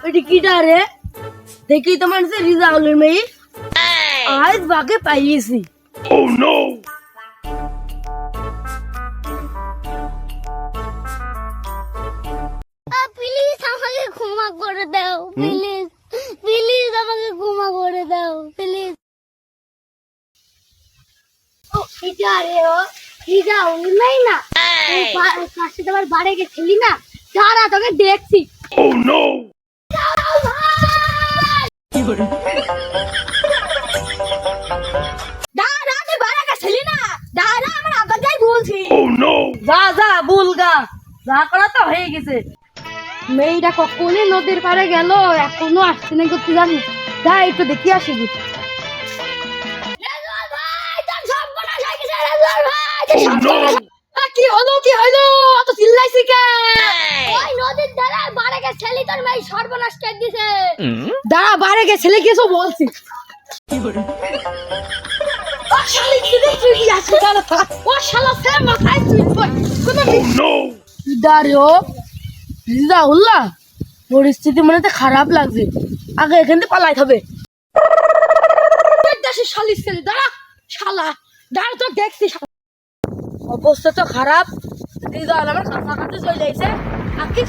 এটি কিটা রে? দেখি তো মানুষের রিজাউলের মেয়ে আজ বাকে পাইয়েছি। প্লিজ আমাকে ক্ষমা করে দাও, প্লিজ প্লিজ আমাকে ক্ষমা করে দাও, প্লিজ। ও এটা রে, ও এটা নাই না, কাছে তোমার বাড়ি গেছিলি না, দাঁড়া তোকে দেখছি। দাঁড়া তুই বাড়ি গেছিলি না, দাঁড়া আমার আব্বাকে বলছি। যা যা বুলগা, যা করা তো হয়ে গেছে। মেয়েটা কখনই নদীর পাড়ে গেল, এখনো আসছে না করতে জানি। যা একটু দেখি আসি। কি হলো কি হলো, অত চিল্লাইছি কে? ওই নদীর ধারে বাড়ি গেছিলি, তোর মেয়ে সর্বনাশ করে দিছে। দাঁড়া, বাইরে গেছিলে কিছু বলছি। ও শালি কি দেখছিস কি আছে দাঁড়া, ও শালা সে মাথায় তুই কোন দাঁড়িও রিজাউল্লাহ, পরিস্থিতি মনে তো খারাপ লাগছে, আগে এখান থেকে পালাইতে হবে। শালি ছেলে দাঁড়া, শালা দাঁড়া তো দেখছি, অবস্থা তো খারাপ। রিজাউল আমার কাছাকাছি চলে যাইছে, আগে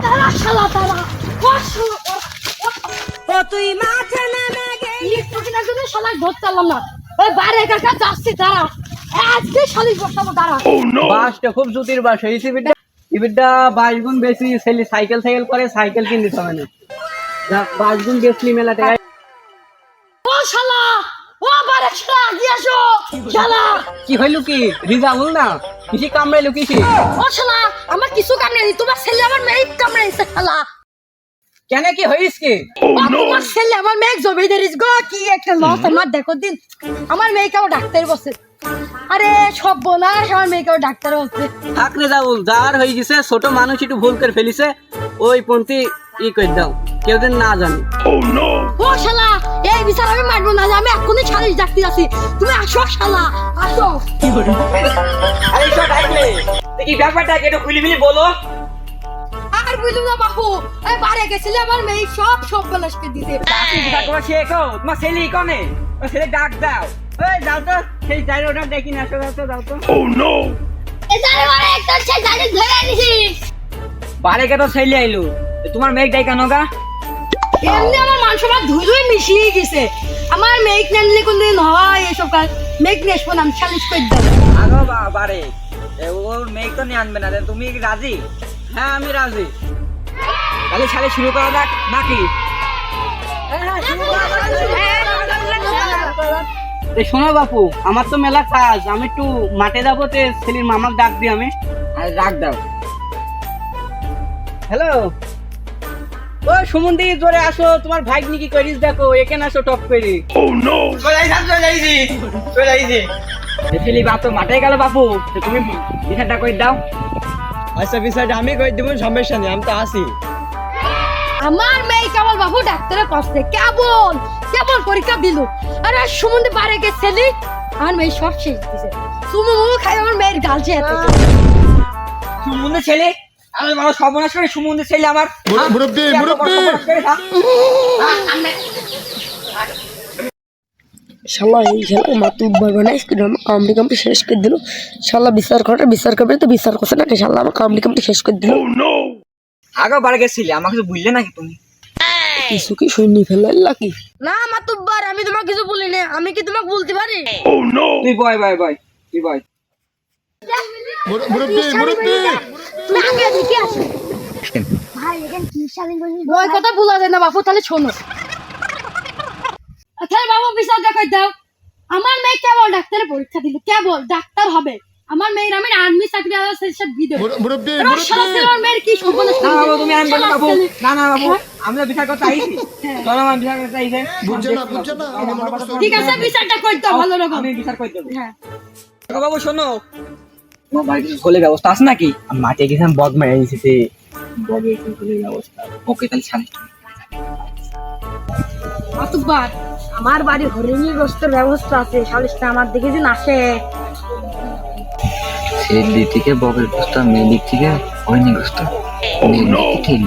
দাঁড়া শালা দাঁড়া, ও শালা ও তুই মাঠে নেমে গেলি কিনা যদি শালা ধরতে পারলাম না। ওই বাইরে কাকা যাচ্ছি, দাঁড়া আজকে শালি বসাবো, দাঁড়া। বাসটা খুব জুতির বাস হয়েছে বিদ্যা, ইবিদ্যা 22 গুণ বেশি ছেলে সাইকেল করে সাইকেল কিনতে হবে না, 22 গুণ বেশি মেলা টাকা। ও শালা, ও বাইরে শালা আগে আসো শালা। কি হইলো কি রিজাউল না কিসি কামড়াইলো কিসি? ও শালা আমার কিছু কামড়াইনি, তোমার ছেলে আমার মেয়ে কামড়াইছে শালা। কেন কি হইস কি? তোমার ছেলে আমার মেয়ে জমি দেরিস গো, কি একটা লস আমার। দেখো দিন আমার মেয়েকে আমার ডাক্তার বসে, আরে সব বোনাস আমার মেয়েকে ডাক্তার বসে। থাক রিজাউল, যার হয়ে গেছে, ছোট মানুষ একটু ভুল করে ফেলিছে, ওই পন্থী ই করে দাও, কেউ যেন না জানে। ও শালা এই বিচার আমি মানবো না, আমি এখনই সালিশ ডাকতে আছি, তুমি আসো শালা আসো। আরে সব ডাকলে কি ব্যাপারটা একটু খুলি মিলি বলো। আর বুঝলু না বাপু, এই বাড়ি গেছিলে আমার মেয়ে সব বলাসকে দিতে। তোমার শেখো, তোমার ছেলে কনে, ওই ছেলে ডাক দাও। ওই যাও তো, সেই জায়গাটা দেখি না, যাও তো। এদারে বাড়ি একটা ছে জানি ধরে নিছি। বাড়ি কে তো ছেলে আইলো, তোমার মেয়ে ডাই কেন গা? এমনি আমার মান সম্মান ধুই মিশিয়ে গেছে, আমার মেয়ে নামলে কোনদিন হয় এসব কাজ। মেয়ে নেসবো না, আমি সালিশ করে দেবো। আগো বাড়ি ওর মেয়ে তো নিয়ে আনবে না, তুমি কি রাজি? হ্যাঁ আমি রাজি, তাহলে সালে শুরু করা যাক নাকি? শোনো বাপু, আমার তো মেলা কাজ, আমি একটু মাঠে যাবো, ছেলের মামাক ডাক দিই আমি, আর ডাক দাও। হ্যালো, ও সুমন্দি জোরে আসো, তোমার ভাগ্নি কি করিস দেখো, এখানে আসো টপ করি। ছেলে বাপ তো মাঠে গেল বাপু, তুমি বিচারটা করে দাও। আচ্ছা বিষয়টা আমি কই দিব, সমস্যা নেই, আমি তো আসি। আমার মেয়ে কেবল বাবু ডাক্তারের পাশে কেবল পরীক্ষা দিল, আরে সুমন্দি বাড়ি গেছিলি, আমার মেয়ে সব শেষ দিছে। তুমি খাই আমার মেয়ের গালছে এত। সুমন্দি ছেলে, আমি বড় সর্বনাশ করে সুমন্দি ছেলে আমার। মুরব্বি শালা এই খেলা মাতুব বানাইস কিন্তু আমার কামড়ি শেষ করে দিল। শালা বিচার করবে তো বিচার করছে না, শালা আমার কামড়ি শেষ করে দিল। আগে বাড়ি গেছিলে, আমাকে কিছু বুঝলে নাকি তুমি? কিছু কি শুনি ফেলার লাকি না মাতুব্বার, আমি তোমাকে কিছু বলি না, আমি কি তোমাকে বলতে পারি? তুই বয় তুই বয়। মুরব্বি তুমি আগে দেখে আসো ভাই, এখানে কি শালিন বলি ওই কথা ভুলা যায় না বাপু, তাহলে শোনো। আচ্ছা বাবু বিচার দেখাই দাও, আমার মেয়ে কেবল ডাক্তারের পরীক্ষা দিল, কেবল ডাক্তার হবে। আমার মেয়ের আমি আর্মি চাকরি আছে সব দিতে মুরব্বি আমার মেয়ের কি সর্বনাশ না বাবু, তুমি আমি বলি বাবু, না বাবু, হ্যাঁ? আমরা বিচার করতে আইছি, চলো আমার বিচার করতে আইছে। বুঝছে না আমি মনে করছি ঠিক আছে বিচারটা করতে ভালো রকম। আমি বিচার করে দেবো। হ্যাঁ বাবু শোনো, তোমার বাড়িতে ছোলে ব্যবস্থা আছে নাকি? আমি মাঠে গেছিলাম, বদ মেরে দিয়েছে, বদে ছোলের ব্যবস্থা। ওকে তাহলে ছাড়ে মাতুব্বার, আমার বাড়ি হরিণী গোস্তের ব্যবস্থা আছে, সালিশটা আমার দিকে দিন আসে। ছেলের দিক থেকে বকের গোস্ত, মেয়ের দিক থেকে হরিণী গোস্ত, মেয়ের দিক থেকে